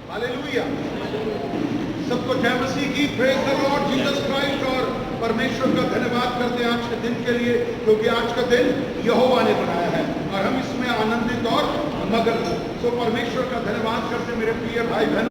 Hallelujah. सबको जय मसीह की। Praise the Lord Jesus Christ. और परमेश्वर का धन्यवाद करते हैं आज के दिन के लिए, क्योंकि आज का दिन यहोवा ने बनाया है और हम इसमें आनंदित और मगन हो। सो परमेश्वर का धन्यवाद करते मेरे प्रिय भाई बहन,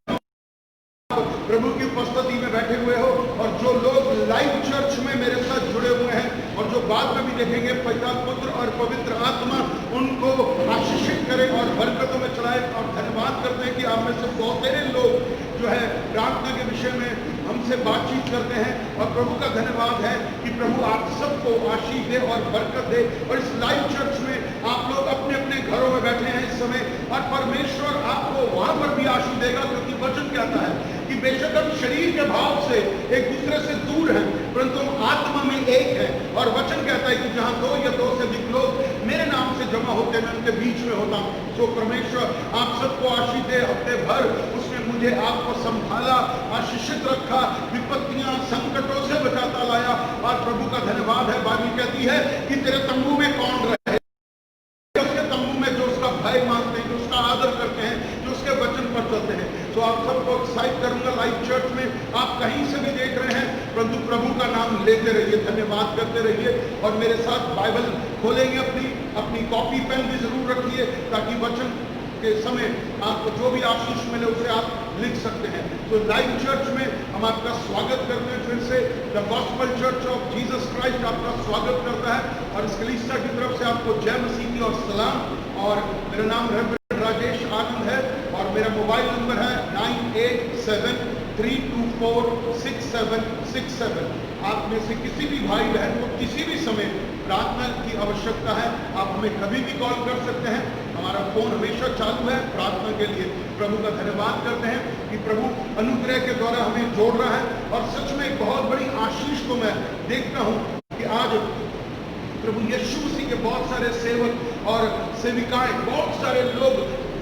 प्रभु की उपस्थिति में बैठे हुए हो, और जो लोग लाइव चर्च में मेरे साथ जुड़े हुए हैं और जो बाद में भी देखेंगे, पिता पुत्र और पवित्र आत्मा उनको आशीषित करे और बरकतों में चलाए। और धन्यवाद करते हैं कि आप में से बहुत सारे लोग जो है प्रार्थना के विषय में हमसे बातचीत करते हैं, और प्रभु का धन्यवाद है कि प्रभु आप सबको आशीष दे और बरकत दे। और इस लाइव चर्च में आप लोग अपने अपने घरों में बैठे हैं इस समय, और परमेश्वर आपको वहां पर भी आशीष देगा, क्योंकि वचन कहता है कि बेशक हम शरीर के भाव से एक दूसरे से दूर हैं, परंतु हम आत्मा में एक हैं। और वचन कहता है कि जहां दो या दो से अधिक लोग मेरे नाम से जमा होते हैं, मैं उनके बीच में होता हूं। तो परमेश्वर आप सबको आशीष दे। हफ्ते भर उसने मुझे आपको संभाला, आशीषित रखा, विपत्तियां संकटों से बचाता लाया, और प्रभु का धन्यवाद है। बाइबल कहती है कि तेरे तंबू में कौन रहे, उसके तंबू में जो उसका भय मानते हैं, जो उसका आदर करते हैं, जो उसके वचन पर चलते हैं। तो आप सबको उत्साहित करूंगा, लाइव चर्च में आप कहीं से भी देख रहे हैं, परंतु प्रभु का नाम लेते रहिए, धन्यवाद करते रहिए, और मेरे साथ बाइबल खोलेंगे, अपनी कॉपी पेन भी जरूर रखिए, ताकि वचन के समय आपको जो भी आशीष मिले उसे आप लिख सकते हैं। तो लाइव चर्च में हम आपका स्वागत करते हैं फिर से। The gospel church of Jesus Christ आपका स्वागत करता है, और इस कलीसिया की तरफ से आपको जय मसीह की और सलाम। और मेरा नाम रेवरेंड राजेश आनंद है, और मेरा मोबाइल नंबर है 9873246767। आप में से किसी भी भाई बहन को किसी भी समय प्रार्थना की आवश्यकता है, आप हमें कभी भी कॉल कर सकते हैं। हमारा फोन हमेशा चालू है प्रार्थना के लिए। प्रभु का धन्यवाद करते हैं कि प्रभु अनुग्रह के द्वारा हमें जोड़ रहा है, और सच में एक बहुत बड़ी आशीष को मैं देखता हूं कि आज प्रभु यीशु मसीह के बहुत सारे सेवक और सेविकाएं, बहुत सारे लोग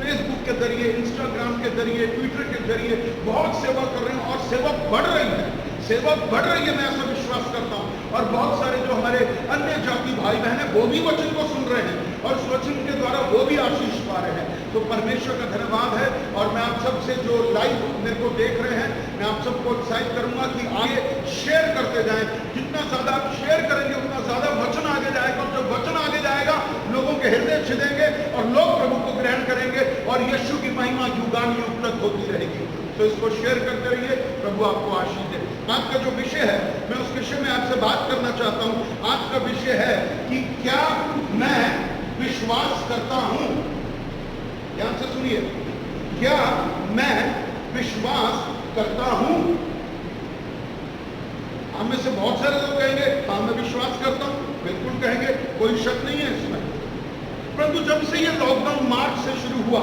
फेसबुक के जरिए, इंस्टाग्राम के जरिए, ट्विटर के जरिए बहुत सेवा कर रहे हैं, और सेवा बढ़ रही है, सेवा बढ़ रही है, मैं ऐसा विश्वास करता हूं। और बहुत सारे जो हमारे अन्य जाति भाई बहन हैं, वो भी वचन को सुन रहे हैं, और उस वचन के द्वारा वो भी आशीष पा रहे हैं। तो परमेश्वर का धन्यवाद है। और मैं आप सबसे जो लाइव मेरे को देख रहे हैं, मैं आप सबको उत्साहित करूंगा कि आगे शेयर करते जाएं। जितना ज्यादा आप शेयर करेंगे, उतना ज्यादा वचन आगे जाएगा, और जब वचन आगे जाएगा, लोगों के हृदय छिदेंगे और लोग प्रभु को ग्रहण करेंगे, और यीशु की महिमा युगानुयुग तक होती रहेगी। तो इसको शेयर करते रहिए, प्रभु आपको आशीष दे। आज का जो विषय है, मैं उस विषय में आपसे बात करना चाहता हूं। आज का विषय है कि क्या मैं विश्वास करता हूं। ध्यान से सुनिए, क्या मैं विश्वास करता हूं। हम में से बहुत सारे लोग कहेंगे हाँ मैं विश्वास करता हूं, बिल्कुल कहेंगे, कोई शक नहीं है इसमें। परंतु जब से ये लॉकडाउन मार्च से शुरू हुआ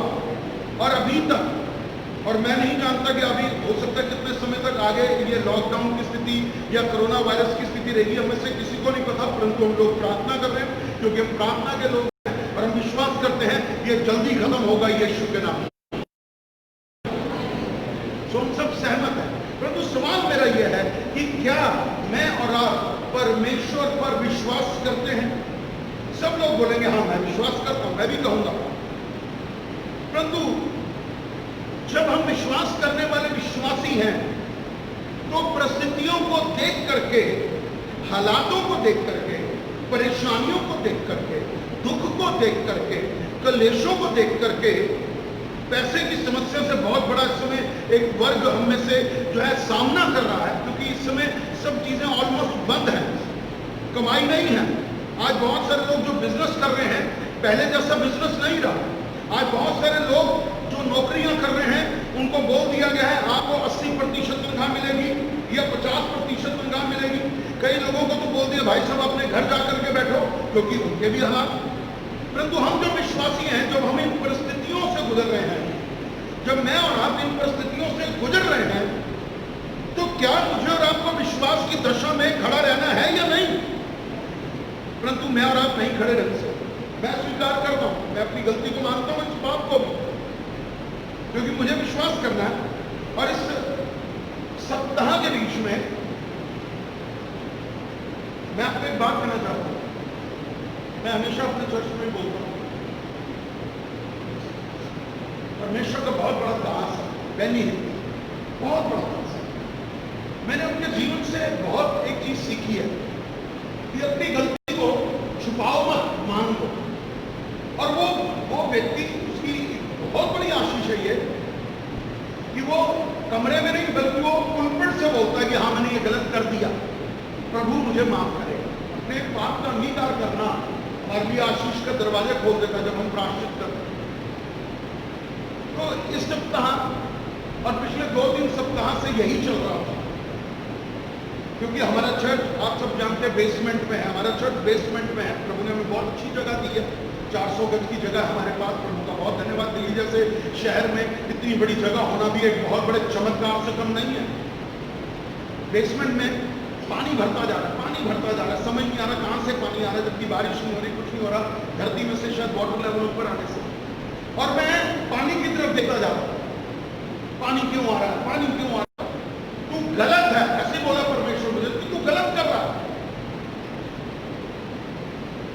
और अभी तक, और मैं नहीं जानता कि अभी हो सकता है कितने समय तक आगे ये लॉकडाउन की स्थिति या कोरोना वायरस की स्थिति रहेगी, हमें से किसी को नहीं पता। परंतु हम लोग प्रार्थना कर रहे हैं, क्योंकि हम प्रार्थना के लोग हैं, और हम विश्वास करते हैं ये जल्दी खत्म होगा यीशु के नाम। तो हम सब सहमत हैं। परंतु सवाल मेरा यह है कि क्या मैं और आप परमेश्वर पर विश्वास करते हैं। सब लोग बोलेंगे हाँ मैं विश्वास करता हूं, मैं भी कहूंगा। परंतु जब हम विश्वास करने वाले विश्वासी हैं, तो परिस्थितियों को देख करके, हालातों को देख करके, परेशानियों को देख करके, दुख को देख करके, कलेशों को देख करके, पैसे की समस्या से बहुत बड़ा इस समय एक वर्ग हम में से जो है सामना कर रहा है, क्योंकि इस समय सब चीजें ऑलमोस्ट बंद हैं, कमाई नहीं है। आज बहुत सारे लोग जो बिजनेस कर रहे हैं, पहले जैसा बिजनेस नहीं रहा। आज बहुत सारे लोग जो नौकरियां कर रहे हैं, उनको बोल दिया गया है आपको 80% तनख्वाह मिलेगी या 50% तनख्वाह मिलेगी। कई लोगों को तो बोल दिया भाई साहब अपने घर जाकर के बैठो, क्योंकि उनके भी हालात। परंतु हम जो विश्वासी हैं, जब हम इन परिस्थितियों से गुजर रहे हैं, जब मैं और आप इन परिस्थितियों से गुजर रहे हैं, तो क्या मुझे और आपको विश्वास की दशा में खड़ा रहना है या नहीं। परंतु मैं और आप नहीं खड़े रह सकते। मैं स्वीकार करता हूं, मैं अपनी गलती को मानता हूं, इस बात को भी, क्योंकि मुझे विश्वास करना है। और इस सप्ताह के बीच में मैं आपको एक बात कहना चाहता हूं। मैं हमेशा अपने चर्च में बोलता हूं, परमेश्वर का बहुत बड़ा दास है। बेनी हिल, बहुत बड़ा दास है। मैंने उनके जीवन से बहुत एक चीज सीखी है कि अपनी गलती को छुपाओ मत, मांगो। और वो व्यक्ति, उसकी बहुत बड़ी आशीष है ये कि वो कमरे में नहीं बल्कि वो पुलपिट से बोलता है कि हाँ मैंने ये गलत कर दिया, प्रभु मुझे माफ करेगा। अपने पाप का अंगीकार करना हमारे लिए आशीष का दरवाजे खोल देता जब हम प्रायश्चित करते हैं। तो इस सप्ताह और पिछले 2-3 सप्ताह से यही चल रहा था, क्योंकि हमारा चर्च आप सब जानते हैं बेसमेंट में है। हमारा चर्च बेसमेंट में है। प्रभु ने हमें बहुत अच्छी जगह दी है, 400 गज की जगह हमारे पास। प्रभु का बहुत धन्यवाद। दिल्ली जैसे शहर में इतनी बड़ी जगह होना भी एक बहुत बड़े चमत्कार से कम नहीं है। बेसमेंट में पानी भरता जा रहा है, पानी भरता जा रहा है, समझ नहीं आ रहा कहां से पानी आ रहा है, जबकि बारिश नहीं हो रही, कुछ नहीं हो रहा, धरती में से शायद वाटर लेवल ऊपर आने से। और मैं पानी की तरफ देखता जा रहा हूं, पानी क्यों आ रहा है, पानी क्यों आ रहा है, तू गलत है, ऐसे बोला परमेश्वर मुझे कि तू गलत कर रहा है।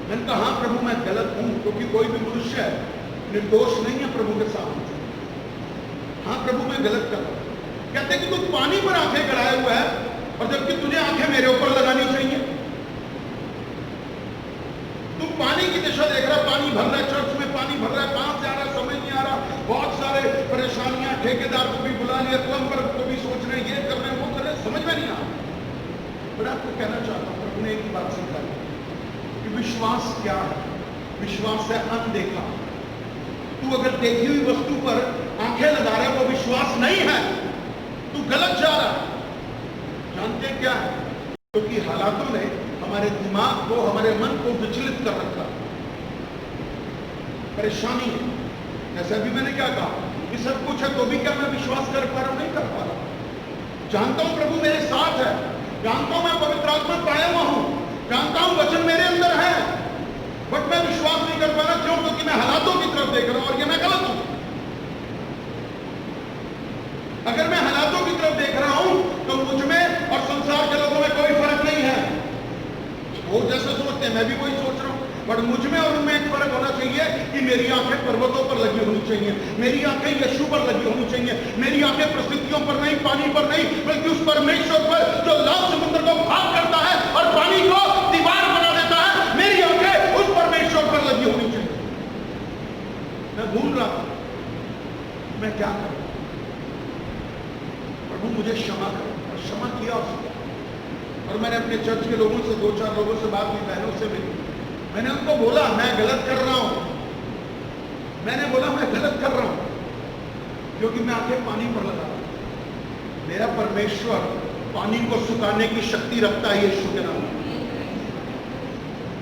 मैंने कहा हाँ प्रभु मैं गलत हूं, क्योंकि कोई भी मनुष्य निर्दोष नहीं है प्रभु के सामने। हाँ प्रभु मैं गलत कर रहा हूं। कहते कि तू पानी पर आंखें गड़ाए हुआ है, और जबकि तुझे आंखें मेरे ऊपर लगानी चाहिए। तू पानी की दिशा देख रहा है, पानी भर रहा है, चर्च में पानी भर रहा है, कहां से आ रहा है समझ नहीं आ रहा, बहुत सारे परेशानियां, ठेकेदार को भी बुला लिया, प्लम्बर को भी सोच रहे ये कर रहे हैं वो कर रहे हैं, समझ में नहीं आ रहा। पर आपको कहना चाहता हूं, प्रभु ने एक ही बात सिखाई कि विश्वास क्या है। विश्वास है अनदेखा। तू अगर देखी हुई वस्तु पर आंखें लगा रहा है वो विश्वास नहीं है, तू गलत जा रहा है। जानते क्या है, क्योंकि हालातों ने हमारे दिमाग को, हमारे मन को विचलित कर रखा। परेशानी है, जैसे अभी मैंने क्या कहा कि सब कुछ है तो भी क्या मैं विश्वास कर पा रहा हूं, नहीं कर पा रहा। जानता हूं प्रभु मेरे साथ है, जानता हूं मैं पवित्र आत्मा पाया हुआ हूं, जानता हूं वचन मेरे अंदर है, बट मैं विश्वास नहीं कर पा रहा। क्यों? क्योंकि मैं हालातों की तरफ देख रहा हूं और ये मैं गलत हूं। अगर मैं हालातों की तरफ देख रहा हूं तो मुझ में और संसार के लोगों में कोई फर्क नहीं है। वो जैसे सोचते हैं मैं भी वही सोच रहा हूं, बट मुझ में और उनमें एक फर्क होना चाहिए कि मेरी आंखें पर्वतों पर लगी होनी चाहिए, मेरी आंखें यीशु पर लगी होनी चाहिए, मेरी आंखें परिस्थितियों पर नहीं, पानी पर नहीं, बल्कि उस परमेश्वर पर जो लाल समुद्र को भाग करता है और पानी को दीवार बना देता है। मेरी आंखें उस परमेश्वर पर लगी होनी चाहिए। मैं भूल रहा था मैं क्या करूं। प्रभु मुझे क्षमा करो, और क्षमा किया उसने। और मैंने अपने चर्च के लोगों से, 2-4 लोगों से बात की, बहनों से मिली, मैंने उनको बोला मैं गलत कर रहा हूं, मैंने बोला मैं गलत कर रहा हूं, क्योंकि मैं आंखें पानी पर लगा रहा हूं। मेरा परमेश्वर पानी को सुखाने की शक्ति रखता है यीशु के नाम में।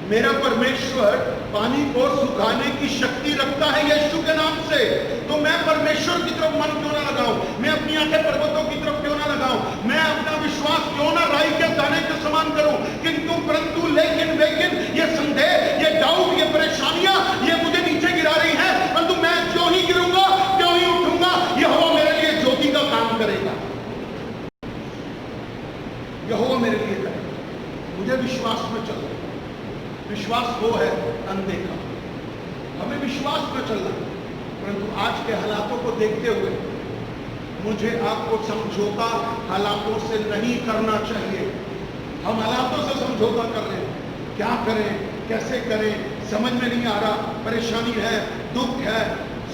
मेरा परमेश्वर पानी को सुखाने की शक्ति रखता है यीशु के नाम से। तो मैं परमेश्वर की तरफ मन क्यों ना लगाऊं, मैं अपनी आंखें पर्वतों की तरफ क्यों ना लगाऊं, मैं अपना विश्वास क्यों ना राई के दाने के समान करूं। किंतु परंतु लेकिन ये संदेह, ये डाउट, ये परेशानियां, ये मुझे नीचे गिरा रही है, परंतु मैं क्यों ही गिरूंगा, क्यों ही उठूंगा। यहोवा मेरे लिए ज्योति का काम करेगा, यहोवा मेरे लिए करेगा। मुझे विश्वास में चलना। विश्वास वो है अनदेखा। हमें विश्वास में चलना, परंतु आज के हालातों को देखते हुए मुझे आपको समझौता हालातों से नहीं करना चाहिए। हम हालातों से समझौता कर रहे हैं, क्या करें, कैसे करें, समझ में नहीं आ रहा, परेशानी है, दुख है,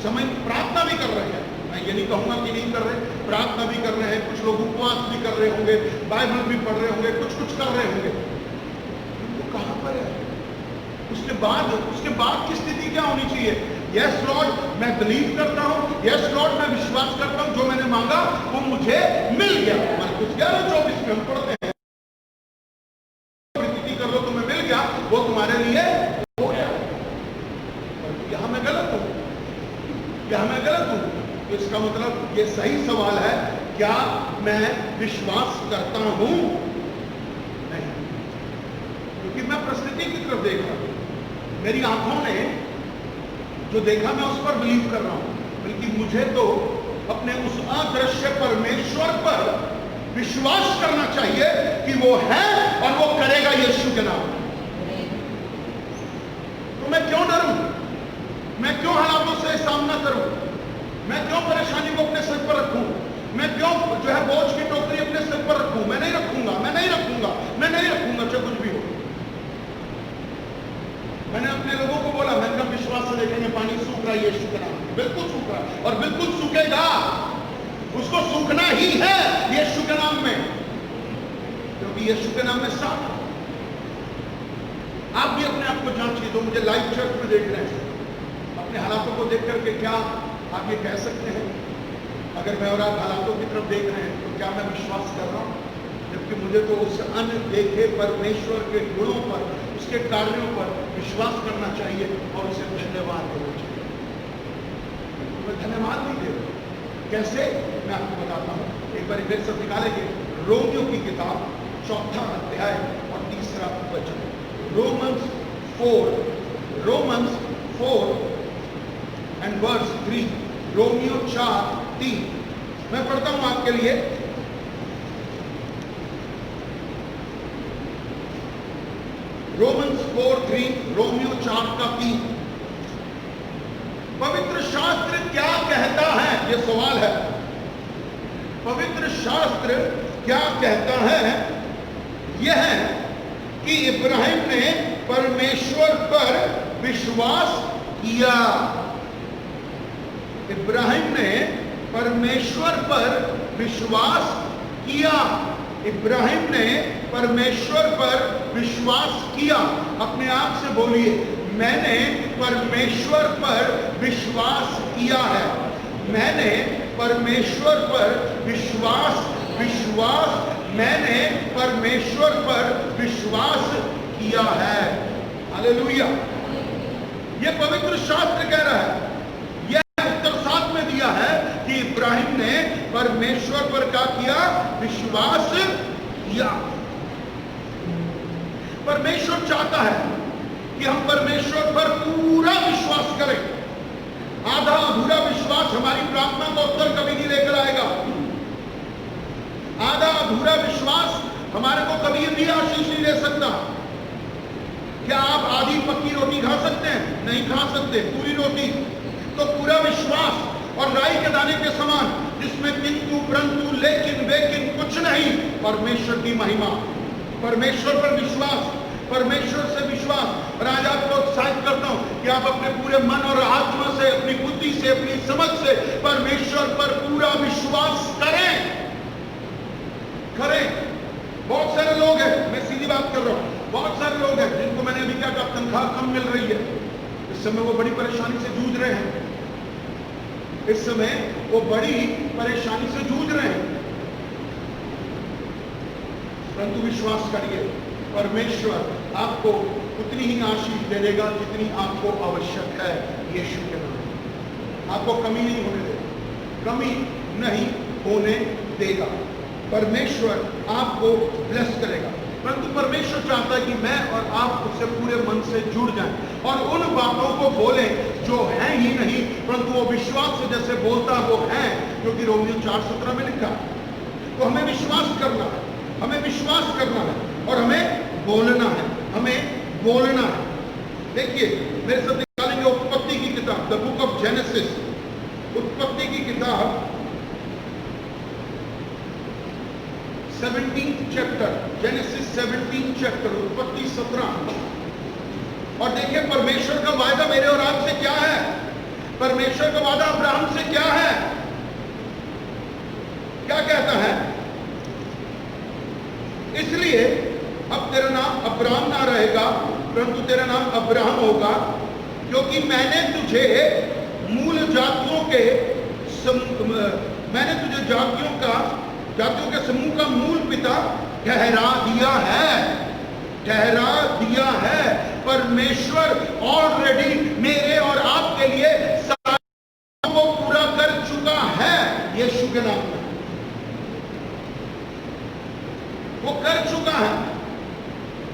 समझ प्रार्थना भी कर रहे हैं। मैं ये नहीं कहूंगा कि नहीं कर रहे, प्रार्थना भी कर रहे हैं, कुछ लोग उपवास भी कर रहे होंगे, बाइबल भी पढ़ रहे होंगे, कुछ कुछ कर रहे होंगे। तो कहां पर है? उसके बाद की स्थिति क्या होनी चाहिए? यस लॉर्ड मैं बिलीव करता हूं, यस लॉर्ड मैं विश्वास करता हूं, जो मैंने मांगा वो मुझे मिल गया। मरकुस 11:24 में हम पढ़ते हैं, स्थिति कर लो तुम्हें मिल गया, वो तुम्हारे लिए हो गया। यहां मैं गलत हूं, यहां मैं गलत हूं। तो इसका मतलब ये सही सवाल है, क्या मैं विश्वास करता हूं? नहीं, क्योंकि मैं परिस्थिति की तरफ देख रहा हूं। मेरी आंखों ने जो देखा मैं उस पर बिलीव कर रहा हूं, बल्कि मुझे तो अपने उस अदृश्य परमेश्वर पर विश्वास करना चाहिए कि वो है और वो करेगा यीशु के नाम। तो मैं क्यों डरूं? मैं क्यों हालातों से सामना करूं? मैं क्यों परेशानी को अपने सिर पर रखूं? मैं क्यों जो है बोझ की टोकरी अपने सिर पर रखूं? मैं नहीं रखूंगा, मैं नहीं रखूंगा, मैं नहीं रखूंगा, चाहे कुछ भी हो। मैंने अपने लोगों को बोला, मैं कब विश्वास से देखेंगे पानी सूख रहा है यीशु के नाम में? बिल्कुल सूख रहा है और बिल्कुल सूखेगा, उसको सूखना ही है यीशु के नाम में, क्योंकि यीशु के नाम में साफ। आप भी अपने आप को जांचिए, जो मुझे लाइव चर्च में देख रहे हैं, अपने हालातों को देख करके क्या आप ये कह सकते हैं, अगर मैं और आप हालातों की तरफ देख रहे हैं तो क्या मैं विश्वास कर रहा हूं? जबकि मुझे तो उस अनदेखे परमेश्वर के गुणों पर, उसके कार्यों पर विश्वास करना चाहिए और उसे धन्यवाद देना चाहिए। मैं धन्यवाद नहीं दे रहा। कैसे? मैं आपको बताता हूं। एक बार मेरे साथ निकालेंगे रोमियो की किताब 4 अध्याय और 3 वचन, रोमन्स 4 एंड वर्स 3, रोमियो 4:3। मैं पढ़ता हूं आपके लिए। Romans 4:3, Romeo 4:3। पवित्र शास्त्र क्या कहता है? यह सवाल है। पवित्र शास्त्र क्या कहता है? यह है कि इब्राहिम ने परमेश्वर पर विश्वास किया। इब्राहिम ने परमेश्वर पर विश्वास किया। इब्राहिम ने परमेश्वर पर विश्वास किया। अपने आप से बोलिए, मैंने परमेश्वर पर विश्वास किया है। मैंने परमेश्वर पर विश्वास मैंने परमेश्वर पर विश्वास किया है। हालेलुया। यह पवित्र शास्त्र कह रहा है। यह उत्तर 7 में दिया है कि इब्राहिम ने परमेश्वर पर क्या किया? विश्वास किया। परमेश्वर चाहता है कि हम परमेश्वर पर पूरा विश्वास करें। आधा अधूरा विश्वास हमारी प्रार्थना का उत्तर कभी नहीं लेकर आएगा। आधा अधूरा विश्वास हमारे को कभी भी आशीष नहीं दे सकता। क्या आप आधी पक्की रोटी खा सकते हैं? नहीं खा सकते। पूरी रोटी तो पूरा विश्वास और राई के दाने के समान, जिसमें किंतु परंतु लेकिन वेकिन कुछ नहीं। परमेश्वर की महिमा, परमेश्वर पर विश्वास, परमेश्वर से विश्वास। और आज आपको उत्साहित करता हूं कि आप अपने पूरे मन और आत्मा से, अपनी बुद्धि से, अपनी समझ से परमेश्वर पर पूरा विश्वास करें। बहुत सारे लोग हैं, मैं सीधी बात कर रहा हूं, बहुत सारे लोग हैं जिनको मैंने अभी क्या कहा, तनख्वाह कम मिल रही है। इस समय वो बड़ी परेशानी से जूझ रहे हैं। इस समय वो बड़ी परेशानी से जूझ रहे हैं। परंतु विश्वास करिए, परमेश्वर आपको उतनी ही आशीष दे देगा जितनी आपको आवश्यक है। यीशु के नाम में आपको कमी नहीं होने देगा, कमी नहीं होने देगा। परमेश्वर आपको ब्लेस करेगा। परंतु परमेश्वर चाहता है कि मैं और आप उससे पूरे मन से जुड़ जाएं और उन बातों को बोलें जो हैं ही नहीं, परंतु वो विश्वास से जैसे बोलता वो है, क्योंकि रोमियो 4:17 में लिखा। तो हमें विश्वास करना है, हमें विश्वास करना है और हमें बोलना है, हमें बोलना है। देखिए मेरे साथ निकालेंगे उत्पत्ति की किताब, द बुक ऑफ जेनेसिस, उत्पत्ति की किताब 17th chapter, genesis 17th chapter, उत्पत्ति 17। और देखिए परमेश्वर का वायदा मेरे और आपसे क्या है। परमेश्वर का वादा अब्राहम से क्या है? क्या कहता है? इसलिए अब तेरा नाम अब्राहम ना रहेगा, परंतु तेरा नाम अब्राहम होगा, क्योंकि मैंने तुझे मूल जातियों के मैंने तुझे जातियों के समूह का मूल पिता ठहरा दिया है। ठहरा दिया है। परमेश्वर ऑलरेडी मेरे और आपके लिए सारे को पूरा कर चुका है यीशु के नाम में। वो कर चुका है,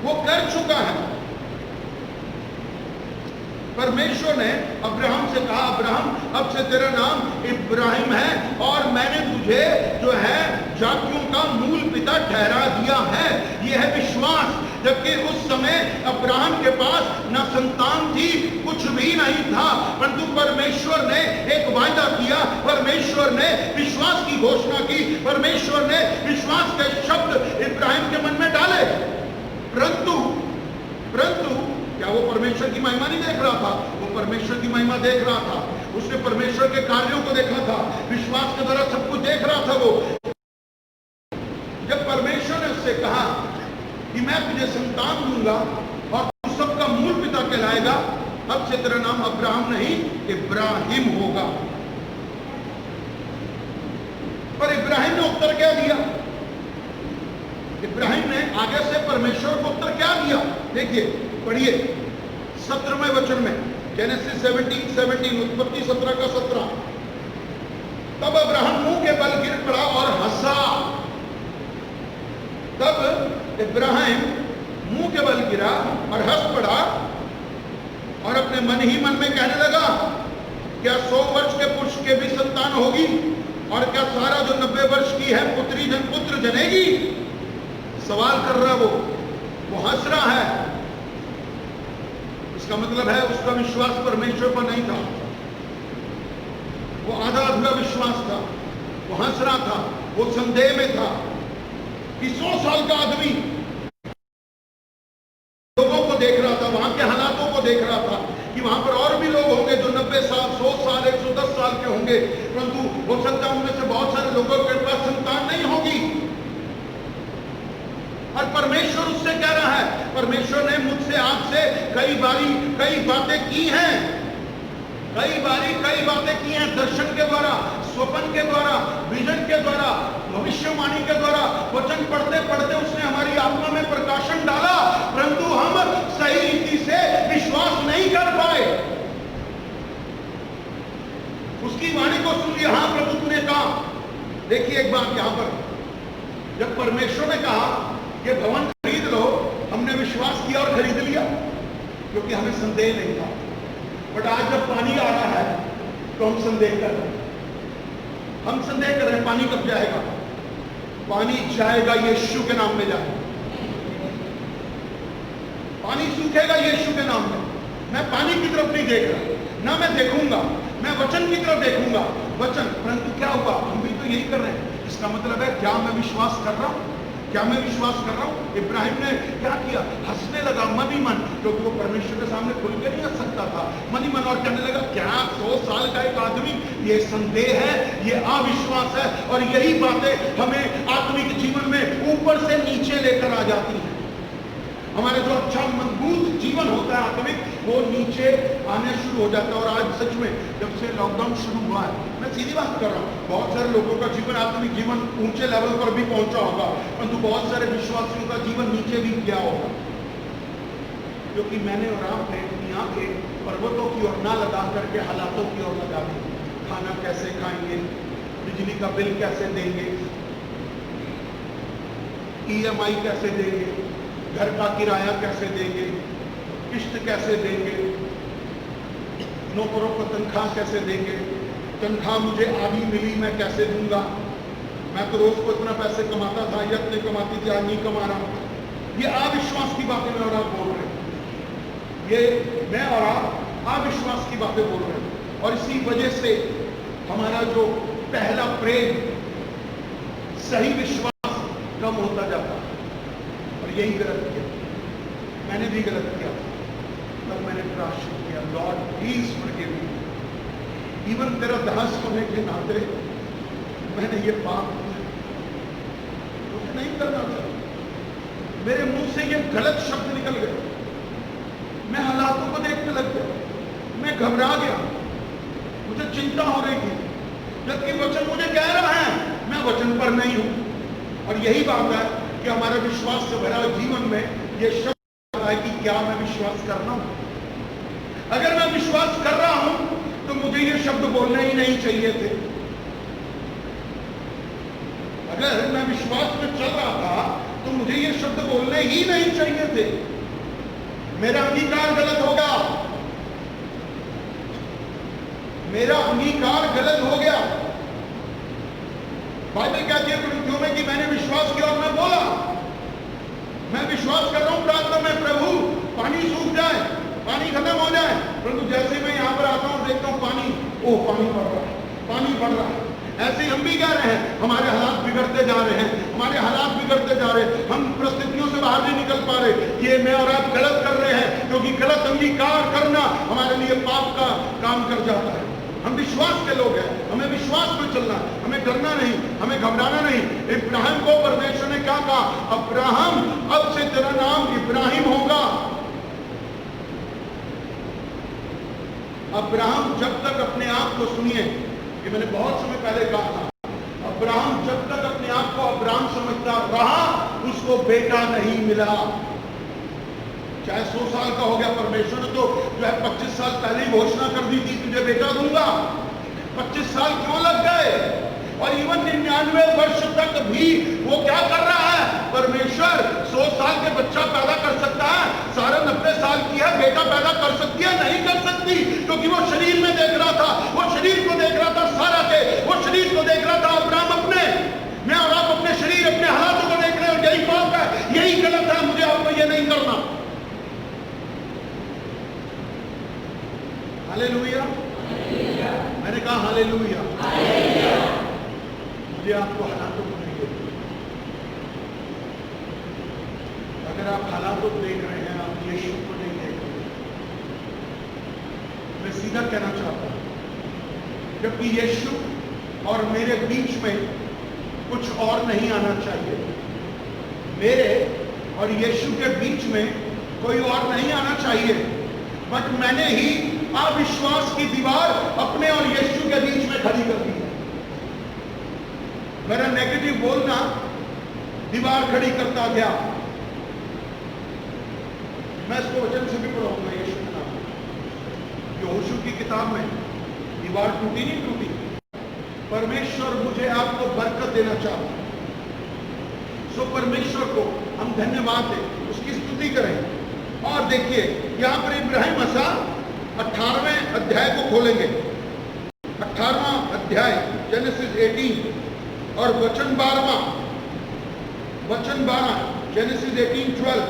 वो कर चुका है। परमेश्वर ने अब्राहम से कहा, अब्राहम अब से तेरा नाम इब्राहिम है और मैंने तुझे जो है जातियों का मूल पिता ठहरा दिया है। यह है विश्वास जबकि उस समय अब्राहम के पास न संतान थी, कुछ भी नहीं था, परंतु परमेश्वर ने एक वायदा किया, परमेश्वर ने विश्वास की घोषणा की, परमेश्वर ने विश्वास के शब्द इब्राहिम के मन में डाले। परंतु क्या वो परमेश्वर की महिमा नहीं देख रहा था? वो परमेश्वर की महिमा देख रहा था। उसने परमेश्वर के कार्यों को देखा था, विश्वास के द्वारा सब कुछ देख रहा था। वो जब परमेश्वर ने उससे कहा कि मैं तुझे संतान दूंगा और तू सबका मूल पिता कहलाएगा, अब से तेरा नाम अब्राहम नहीं इब्राहिम होगा। और इब्राहिम ने उत्तर क्या दिया? इब्राहिम ने आगे से परमेश्वर को उत्तर क्या दिया? देखिए, पढ़िए 17वें वचन में, जेनेसिस 17:17, उत्पत्ति 17 का 17। तब अब्राहम मुंह के बल गिर पड़ा और हंसा। तब इब्राहिम मुंह के बल गिरा और हंस पड़ा और अपने मन ही मन में कहने लगा, क्या 100 वर्ष के पुरुष के भी संतान होगी? और क्या सारा जो 90 वर्ष की है पुत्र जनेगी? सवाल कर रहा वो हंस रहा है। इसका मतलब है उसका विश्वास परमेश्वर पर नहीं था, वो आधा अधूरा विश्वास था, वो हंस रहा था, वो संदेह में था कि 100 साल का आदमी लोगों को देख रहा था, वहां के हालातों को देख रहा था कि वहां पर और भी लोग होंगे जो 90 साल, 100 साल, 110 साल के होंगे, परंतु हो सकता है उनमें से बहुत सारे लोगों के पास संतान नहीं होगी। और परमेश्वर उससे कह रहा है, परमेश्वर ने मुझसे आपसे कई बातें की हैं, कई बातें की हैं, दर्शन के द्वारा, स्वप्न के द्वारा, विजन के द्वारा, भविष्यवाणी के द्वारा। वचन पढ़ते पढ़ते उसने हमारी आत्मा में प्रकाशन डाला, परंतु हम सही रीति से विश्वास नहीं कर पाए। उसकी वाणी को सुन लिया, हाँ प्रभु तूने कहा। देखिए एक बात यहां पर, जब परमेश्वर ने कहा ये भवन खरीद लो, हमने विश्वास किया और खरीद लिया, क्योंकि हमें संदेह नहीं था। बट आज जब पानी आ रहा है तो हम संदेह कर रहे हैं, पानी कब जाएगा? पानी जाएगा यीशु के नाम में जाएगा, पानी सूखेगा यीशु के नाम में। मैं पानी की तरफ नहीं देख रहा, ना मैं देखूंगा, मैं वचन की तरफ देखूंगा, वचन। परंतु क्या हुआ? हम भी तो यही कर रहे हैं। इसका मतलब है क्या मैं विश्वास कर रहा हूं? इब्राहिम ने क्या किया? हंसने लगा मन ही मन, क्योंकि वो परमेश्वर के सामने खुल के नहीं हंस सकता था, मन ही मन। और कहने लगा, क्या 100 साल का एक आदमी? ये संदेह है, ये अविश्वास है। और यही बातें हमें आत्मिक जीवन में ऊपर से नीचे लेकर आ जाती हैं। हमारे जो अच्छा मजबूत जीवन होता है आत्मिक, वो नीचे आने शुरू हो जाता है। और आज सच में जब से लॉकडाउन शुरू हुआ है, मैं सीधी बात कर रहा हूँ, बहुत सारे लोगों का जीवन, आत्मिक जीवन ऊंचे लेवल पर भी पहुंचा होगा, परंतु बहुत सारे विश्वासियों का जीवन नीचे भी गया होगा, क्योंकि मैंने और आपने अपनी आंखें पर्वतों की ओर ना लगा करके हालातों की ओर लगा दी। खाना कैसे खाएंगे, बिजली का बिल कैसे देंगे, EMI कैसे देंगे, घर का किराया कैसे देंगे, किस्त कैसे देंगे, नौकरों को तनख्वाह कैसे देंगे, तनख्वाह मुझे आधी मिली मैं कैसे दूंगा, मैं तो रोज को इतना पैसे कमाता था, या इतने कमाती थी, आज नहीं कमा रहा हूं। ये अविश्वास की बातें मैं और आप बोल रहे हैं, ये मैं और आप अविश्वास की बातें बोल रहे हैं। और इसी वजह से हमारा जो पहला प्रेम, सही विश्वास कम होता जाता। यही गलत किया, मैंने भी गलत किया। तब मैंने प्रार्थना किया, Lord please forgive me. Even तेरा दास होने के नाते मैंने ये पाप मुझे नहीं करना था, मेरे मुंह से ये गलत शब्द निकल गए, मैं हालातों को देखने लग गया, मैं घबरा गया, मुझे चिंता हो रही थी, जबकि वचन मुझे कह रहा है मैं वचन पर नहीं हूं। और यही बात है कि हमारे विश्वास से भरा जीवन में ये शब्द आता है कि क्या मैं विश्वास कर रहा हूं। अगर मैं विश्वास कर रहा हूं तो मुझे ये शब्द बोलने ही नहीं चाहिए थे। अगर मैं विश्वास में चल रहा था तो मुझे ये शब्द बोलने ही नहीं चाहिए थे। मेरा अंगीकार गलत होगा, मेरा अंगीकार गलत हो गया। बाइबल कहती है कुरिन्थियों में कि मैंने विश्वास किया और मैं बोला, मैं विश्वास कर रहा हूं प्रार्थना में, प्रभु पानी सूख जाए, पानी खत्म हो जाए, परंतु जैसे मैं यहाँ पर आता हूँ देखता हूँ पानी बढ़ रहा है, पानी बढ़ रहा है। ऐसे ही हम भी कह रहे हैं, हमारे हालात बिगड़ते जा रहे हैं, हमारे हालात बिगड़ते जा रहे हैं, हम परिस्थितियों से बाहर नहीं निकल पा रहे। ये मैं और आप गलत कर रहे हैं, क्योंकि गलत अंगीकार करना हमारे लिए पाप का काम कर जाता है। हम विश्वास के लोग हैं, हमें विश्वास में चलना, हमें डरना नहीं, हमें घबराना नहीं। इब्राहिम को परमेश्वर ने क्या कहा? अब्राहम, अब से तेरा नाम इब्राहिम होगा। अब्राहम जब तक अपने आप को, सुनिए, ये मैंने बहुत समय पहले कहा था, अब्राहम जब तक अपने आप को अब्राहम समझता रहा, उसको बेटा नहीं मिला। चाहे 100 साल का हो गया, परमेश्वर ने तो जो है 25 साल पहले ही घोषणा कर दी थी, तुझे बेटा दूंगा। 25 साल क्यों लग गए? और इवन 99 वर्ष तक भी वो क्या कर रहा है? परमेश्वर 100 साल के बच्चा पैदा कर सकता है, सारा 90 साल की है, बेटा पैदा कर सकती है? नहीं कर सकती, क्योंकि वो शरीर में देख रहा था, वो शरीर को देख रहा था सारा के, वो शरीर को देख रहा था अब्राहम अपने। मैं और आप अपने शरीर, अपने हालातों को देख रहे हैं, यही पाप है, यही गलत है, मुझे आपको ये नहीं करना। हालेलुया, मैंने कहा हालेलुया। मुझे आपको हालातों को नहीं देखना। अगर आप हालातों को देख रहे हैं, आप यीशु को नहीं देख रहे। मैं सीधा कहना चाहता हूं, जबकि यीशु और मेरे बीच में कुछ और नहीं आना चाहिए, मेरे और यीशु के बीच में कोई और नहीं आना चाहिए, बट मैंने ही अविश्वास की दीवार अपने और यीशु के बीच में खड़ी कर दी है। मेरा नेगेटिव बोलना दीवार खड़ी करता गया। मैं इसको वचन से भी पढ़ाऊंगा, यीशु के नाम में। यहोशू की किताब में दीवार टूटी नहीं टूटी। परमेश्वर मुझे आपको बरकत देना चाहता है, सो परमेश्वर को हम धन्यवाद दें, उसकी स्तुति करें। और देखिए यहां पर इब्राहिम असा 18वें अध्याय को खोलेंगे। 18वां अध्याय जेनेसिस 18 और वचन 12 जेनेसिस 18:12,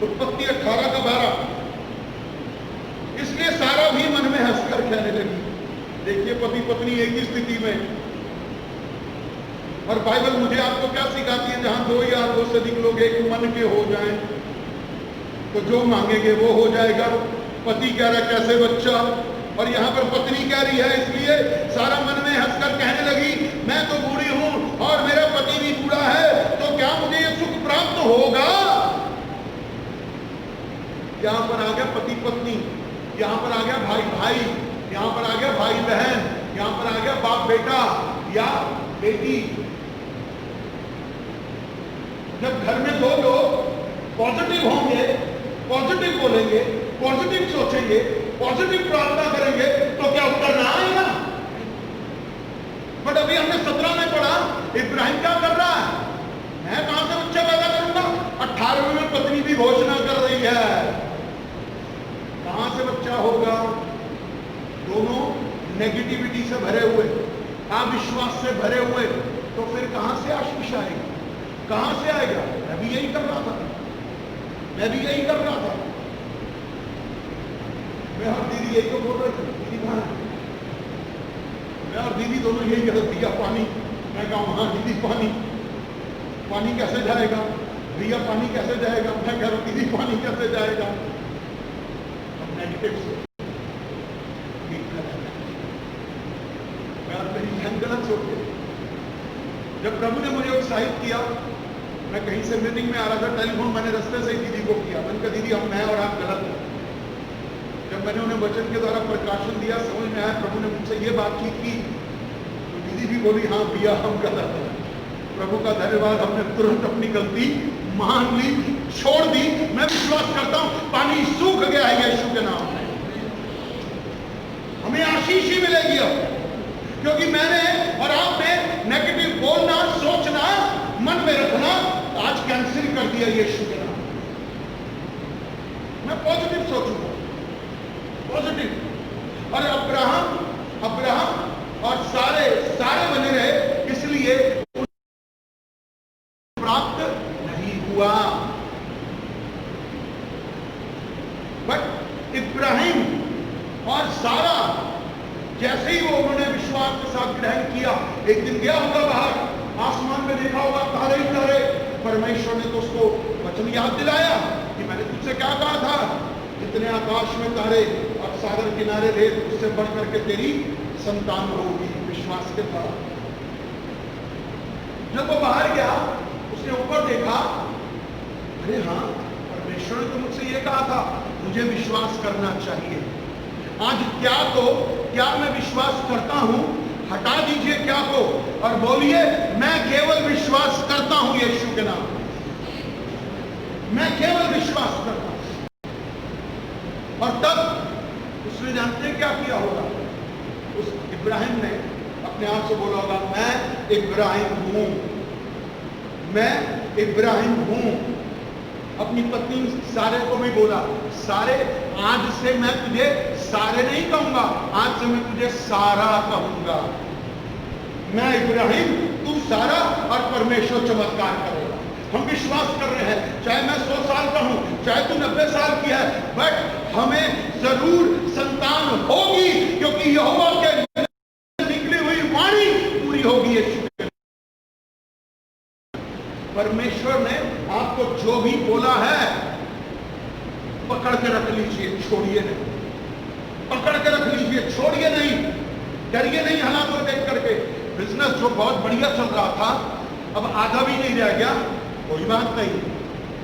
उत्पत्ति 18 का 12। इसलिए सारा भी मन में हंसकर कहने लगी। देखिए पति पत्नी एक ही स्थिति में। और बाइबल मुझे आपको क्या सिखाती है? जहां 2 या 2 से अधिक लोग एक मन के हो जाएं, तो जो मांगेंगे वो हो जाएगा। पति कह रहा है कैसे बच्चा, और यहां पर पत्नी कह रही है, इसलिए सारा मन में हंसकर कहने लगी, मैं तो बूढ़ी हूं और मेरा पति भी बूढ़ा है, तो क्या मुझे ये सुख प्राप्त होगा? यहां पर आ गया पति पत्नी, यहां पर आ गया भाई भाई, यहां पर आ गया भाई बहन, यहां पर आ गया बाप बेटा या बेटी। जब घर में 2 लोग पॉजिटिव होंगे, पॉजिटिव बोलेंगे, पॉजिटिव सोचेंगे, पॉजिटिव प्रार्थना करेंगे, तो क्या उत्तर ना आएगा? बट अभी हमने 17 में पढ़ा, इब्राहिम क्या कर रहा है? मैं कहां से बच्चा पैदा करूंगा? 18वें में पत्नी भी घोषणा कर रही है, कहां से बच्चा होगा? दोनों नेगेटिविटी से भरे हुए, अविश्वास से भरे हुए, तो फिर कहां से आशीष आएगा? कहां से आएगा? मैं भी यही कर रहा था, मैं भी यही कर रहा था। मैं और दीदी यही तो बोल रहे थे, दीदी कहां है? मैं और दीदी दोनों यही कहते, भैया पानी। मैं कहा हाँ दीदी पानी, पानी कैसे जाएगा? भैया पानी कैसे जाएगा? मैं कह रहा हूं दीदी पानी कैसे जाएगा? अब नेगेटिव से गलत सोचते। जब प्रभु ने मुझे उत्साहित किया, मैं कहीं से मीटिंग में आ रहा था, टेलीफोन मैंने रास्ते से ही दीदी को किया। मैंने कहा दीदी हम मैं और आप गलत हैं। जब मैंने उन्हें वचन के द्वारा प्रकाशन दिया, समझ में आया, प्रभु ने मुझसे ये बातचीत की, तो दीदी भी बोली हाँ भैया हम गलत हैं। प्रभु का धन्यवाद, हमने तुरंत अपनी गलती मान ली, छोड़ दी। मैं विश्वास करता हूं पानी सूख गया है यीशु के नाम में। हमें आशीष ही मिलेगी अब, क्योंकि मैंने और आपने नेगेटिव बोलना, सोचना, मन में रखना आज कैंसिल कर दिया यीशु के नाम। मैं पॉजिटिव सोचूंगा, पॉजिटिव। और अब्राहम और सारे बने रहे, इसलिए प्राप्त नहीं हुआ। याद दिलाया कि मैंने तुझसे क्या कहा था, जितने आकाश में तारे और सागर किनारे रेत, उससे बढ़कर के तेरी संतान होगी विश्वास के द्वारा। जब वो बाहर गया, उसने ऊपर देखा, अरे हाँ, परमेश्वर ने तो मुझसे ये कहा था मुझे विश्वास करना चाहिए। आज क्या मैं विश्वास करता हूं? हटा दीजिए क्या को और बोलिए मैं केवल विश्वास करता हूं यीशु के नाम। मैं केवल विश्वास करता हूं। और तब उसने जानते क्या किया होगा? उस इब्राहिम ने अपने आप से बोला होगा, मैं इब्राहिम हूं, मैं इब्राहिम हूं। अपनी पत्नी सारे को भी बोला, सारे आज से मैं तुझे सारे नहीं कहूंगा, आज से मैं तुझे सारा कहूंगा। मैं इब्राहिम, तू सारा, और परमेश्वर चमत्कार करेगा। हम विश्वास कर रहे हैं, चाहे मैं 100 साल का हूं, चाहे तू 90 साल की है, बट हमें जरूर संतान होगी, क्योंकि यहोवा के निकली हुई वाणी पूरी होगी। यीशु परमेश्वर ने आपको जो भी बोला है पकड़ के रख लीजिए, छोड़िए नहीं। पकड़ के रख लीजिए, छोड़िए नहीं, डरिए नहीं हालात को देख करके। बिजनेस जो बहुत बढ़िया चल रहा था, अब आधा भी नहीं रह गया, कोई बात नहीं।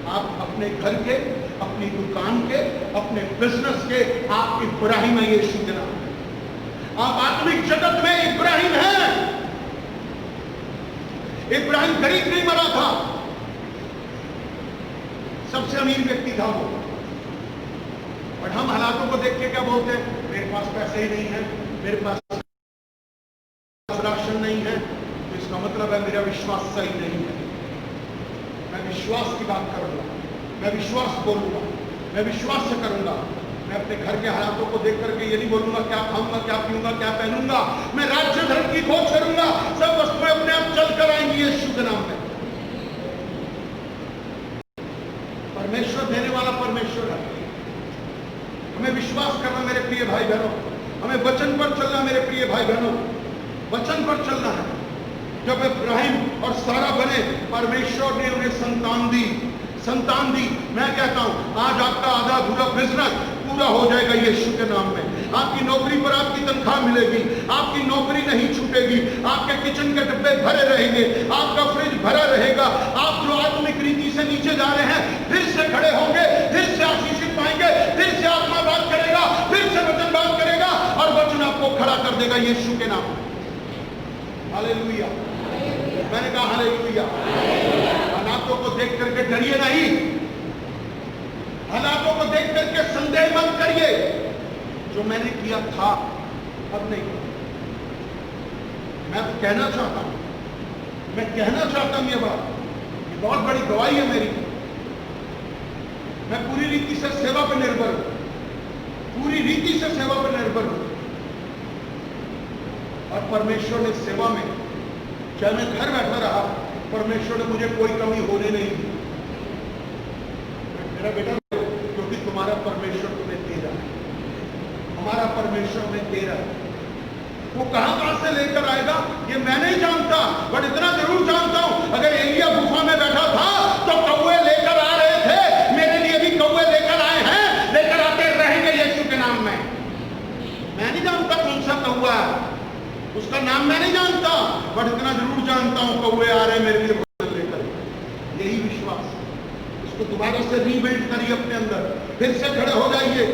आप अपने घर के, अपनी दुकान के, अपने बिजनेस के आप इब्राहिम है यीशु के नाम। आप आत्मिक जगत में इब्राहिम हैं। इब्राहिम गरीब नहीं मरा था, सबसे अमीर व्यक्ति था वो। और हम हालातों को देख के क्या बोलते हैं? मेरे पास पैसे ही नहीं है, मेरे पास राशन नहीं है, तो इसका मतलब है मेरा विश्वास सही नहीं है। मैं विश्वास की बात करूंगा, मैं विश्वास बोलूंगा, मैं विश्वास से करूंगा। मैं अपने घर के हालातों को देख करके ये नहीं बोलूंगा क्या खाऊंगा, क्या पीऊंगा, क्या पहनूंगा। मैं राज्य धर्म की खोज करूंगा, सब वस्तुएं अपने आप चल कर आएंगी यीशु के नाम में। परमेश्वर देने वाला परमेश्वर है। हमें विश्वास करना मेरे प्रिय भाई बहनों, हमें वचन पर चलना मेरे प्रिय भाई बहनों, वचन पर चलना है। जब इब्राहिम और सारा बने, परमेश्वर ने उन्हें संतान दी, संतान दी। मैं कहता हूं आज आपका आधा अधूरा बिजनेस पूरा हो जाएगा यीशु के नाम में। आपकी नौकरी पर आपकी तनख्वाह मिलेगी, आपकी नौकरी नहीं छूटेगी, आपके किचन के डब्बे भरे रहेंगे, आपका फ्रिज भरा रहेगा। आप जो आत्मिक रीति से नीचे जा रहे हैं, फिर से खड़े होंगे, फिर से आशीषित पाएंगे, फिर से आत्मा बात करेगा, फिर से वचन बात करेगा और वचन आपको खड़ा कर देगा यीशु के नाम में। हालेलुया। मैंने कहा हालेलुया। हालातों को देख करके डरिए नहीं, हालातों को देख करके संदेह मत करिए। जो मैंने किया था अब नहीं। मैं कहना चाहता हूं, मैं कहना चाहता हूं ये बात, ये बहुत बड़ी गवाही है मेरी। मैं पूरी रीति से सेवा पर निर्भर हूं, पूरी रीति से सेवा पर निर्भर हूं। और परमेश्वर ने सेवा में, चाहे मैं घर बैठा रहा, परमेश्वर ने मुझे कोई कमी होने नहीं दी। मेरा बेटा, क्योंकि तुम्हारा परमेश्वर तुम्हें दे रहा है, हमारा परमेश्वर में दे रहा है। वो कहां से लेकर आएगा ये मैं नहीं जानता, बट इतना जरूर जानता हूं, अगर एलिया गुफा में बैठा था तो कौवे लेकर आ रहे थे। मेरे लिए भी कौवे लेकर आए हैं, लेकर आते रहेंगे यीशु के नाम में। मैं नहीं जानता कौन सा कौवा है, उसका नाम मैं नहीं जानता, बट इतना जरूर जानता हूं कौवे आ रहे हैं मेरे लिए भोजन लेकर। यही विश्वास, इसको दोबारा से रीबिल्ड करिए अपने अंदर, फिर से खड़े हो जाइए,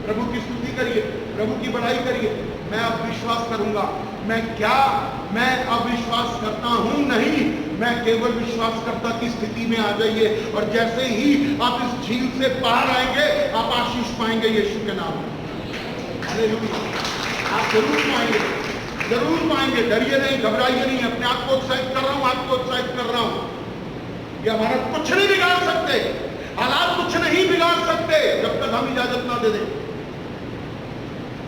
प्रभु की स्तुति करिए, प्रभु की बढ़ाई करिए। मैं अब विश्वास करूंगा। मैं अब विश्वास करता हूं नहीं, मैं केवल विश्वासकर्ता की स्थिति में आ जाइए। और जैसे ही आप इस झील से बाहर आएंगे, आप आशीष पाएंगे यीशु के नाम में। हालेलुया। आप जरूर पाएंगे, जरूर पाएंगे। डरिए नहीं, घबराइए नहीं। अपने आप को उत्साहित कर रहा हूं, आपको उत्साहित कर रहा हूं। ये हमारा कुछ नहीं बिगाड़ सकते, हालात कुछ नहीं बिगाड़ सकते जब तक हम इजाजत ना दे दें।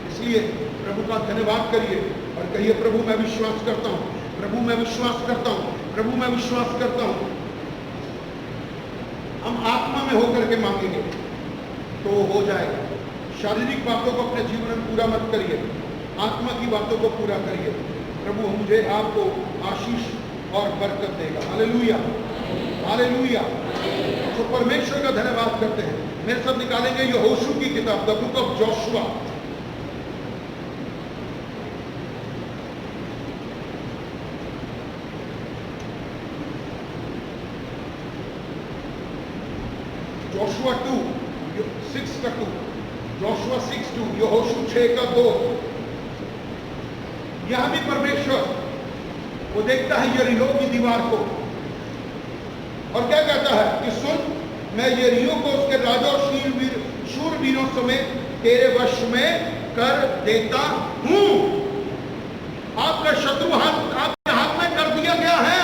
इसलिए प्रभु का धन्यवाद करिए और कहिए, प्रभु मैं विश्वास करता हूं, प्रभु मैं विश्वास करता हूं, प्रभु मैं विश्वास करता हूं। हम आत्मा में होकर के मांगेंगे तो हो जाएगा। शारीरिक बातों को अपने जीवन में पूरा मत करिए, आत्मा की बातों को पूरा करिए। प्रभु मुझे आपको आशीष और बरकत देगा। हालेलुया। हालेलुया। तो परमेश्वर का धन्यवाद करते हैं। मेरे साथ निकालेंगे यहोशू की किताब, the book of Joshua. Joshua 2, 6 का 2, जोशुआ 6:2, यहोशू 6:2। यहां भी परमेश्वर वो देखता है यरीहो की दीवार को और क्या कहता है कि सुन, मैं यरीहो को उसके राजा और शूरवीरों समेत तेरे वश में कर देता हूं। आपका शत्रु आपके हाथ में कर दिया गया है।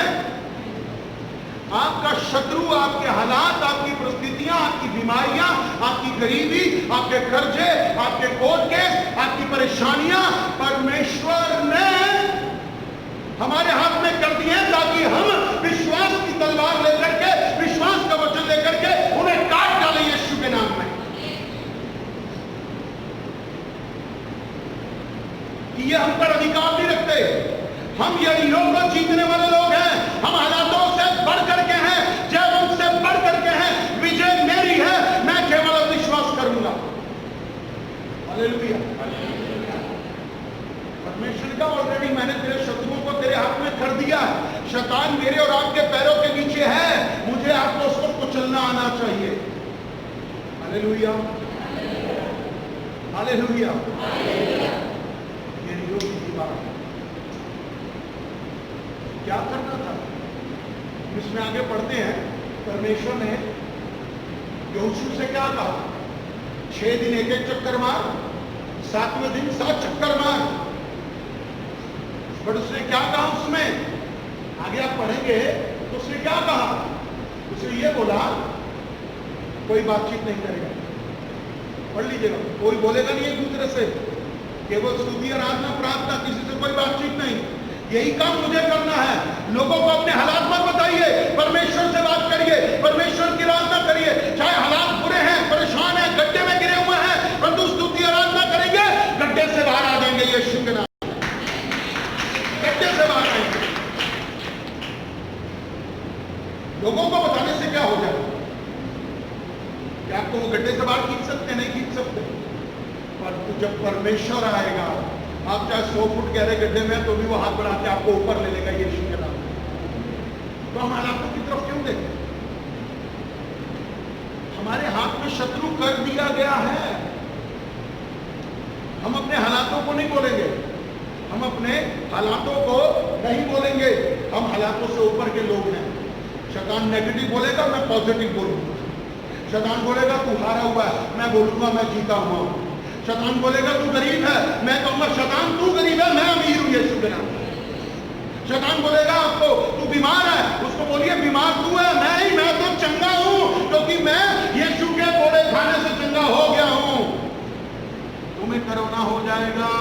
आपका शत्रु, आपके हालात, आपकी परिस्थितियां, आपकी बीमारियां, आपकी गरीबी, आपके कर्जे, आपके कोर्ट केस, आपकी परेशानियां परमेश्वर ने हमारे हाथ में कर दिए हैं, ताकि हम विश्वास की तलवार लेकर के, विश्वास का वचन लेकर के उन्हें काट डालें यीशु के नाम में। कि ये हम पर अधिकार नहीं रखते। हम यरीहो को जीतने वाले लोग हैं। हम हालातों से बढ़ करके हैं, जब उनसे बढ़ करके हैं। विजय मेरी है, मैं केवल विश्वास करूंगा। हालेलुया। परमेश्वर का ऑलरेडी मैंने तेरे शत्रुओं को तेरे हाथ में कर दिया। शैतान मेरे और आपके पैरों के नीचे है, मुझे आपको उसको कुचलना आना चाहिए। Hallelujah, hallelujah. ये यरीहो की दीवार क्या करना था, इसमें आगे पढ़ते हैं। परमेश्वर ने यहोशू से क्या कहा? 6 दिन एक चक्कर मार, 7वें दिन 7 चक्कर मार। बट उसने क्या कहा? उसमें आगे आप पढ़ेंगे तो उसने क्या कहा? उसने ये बोला, कोई बातचीत नहीं करेगा। पढ़ लीजिएगा, कोई बोलेगा नहीं एक दूसरे से, केवल स्तुति आराधना प्रार्थना, किसी से कोई बातचीत नहीं। यही काम मुझे करना है। लोगों को अपने हालात मत बताइए, परमेश्वर से बात करिए, परमेश्वर की आराधना करिए। चाहे हालात बुरे हैं, परेशान हैं, गड्ढे में गिरे हुए हैं, परंतु स्तुति आराधना करेंगे, गड्ढे से बाहर आ जाएंगे यीशु के नाम। गड्ढे से बाहर आएंगे। लोगों को बताने से क्या हो जाएगा? क्या आपको वो गड्ढे से बाहर खींच सकते? नहीं खींच सकते। पर जब परमेश्वर आएगा, आप चाहे 100 फुट गहरे गड्ढे में तो भी वो हाथ बढ़ा के आपको ऊपर ले लेगा यीशु के नाम। तो हम हालातों की तरफ क्यों देखें? हमारे हाथ में शत्रु कर दिया गया है। हम अपने हालातों को नहीं बोलेंगे, हम अपने हालातों को नहीं बोलेंगे। हम हालातों से ऊपर के लोग हैं। शैतान नेगेटिव बोलेगा, मैं पॉजिटिव बोलूंगा। शैतान बोलेगा तू हारा हुआ है, मैं बोलूंगा मैं जीता हुआ हूं। शैतान बोलेगा तू गरीब है, मैं कहूंगा शैतान तू गरीब है, मैं अमीर हूं यीशु के नाम। शैतान बोलेगा आपको तू बीमार है, उसको बोलिए बीमार तू है, मैं तो चंगा हूं, क्योंकि मैं यीशु के कोड़े खाने से चंगा हो गया हूं। तुम्हें कोरोना हो जाएगा,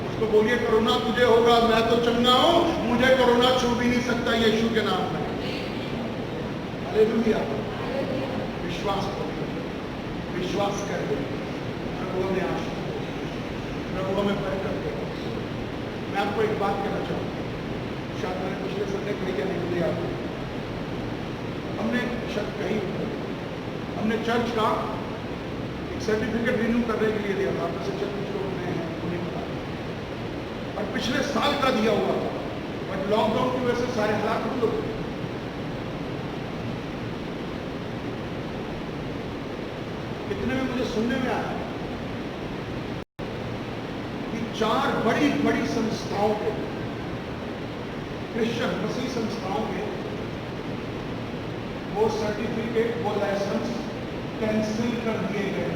उसको बोलिए कोरोना तुझे होगा, मैं तो चंगा हूं, मुझे कोरोना छू भी नहीं सकता यीशु के नाम में। हालेलुया। विश्वास करो, विश्वास करें। प्रभु हमें आशीष दे, प्रभु हमें बरकत दे। मैं आपको एक बात कहना चाहूंगा, शायद मैंने पिछले संडे कही या नहीं दिया। हमने शायद कहीं हमने चर्च का एक सर्टिफिकेट रिन्यू करने के लिए दिया था। आपने से कुछ लोग नए हैं, उन्हें पता। और पिछले साल का दिया हुआ था, बट लॉकडाउन की वजह से सारे हालात बंद हो गए। इतने में मुझे सुनने में आया कि 4 बड़ी बड़ी संस्थाओं के, क्रिश्चियन मसीह संस्थाओं के, वो सर्टिफिकेट, वो लाइसेंस कैंसिल कर दिए गए।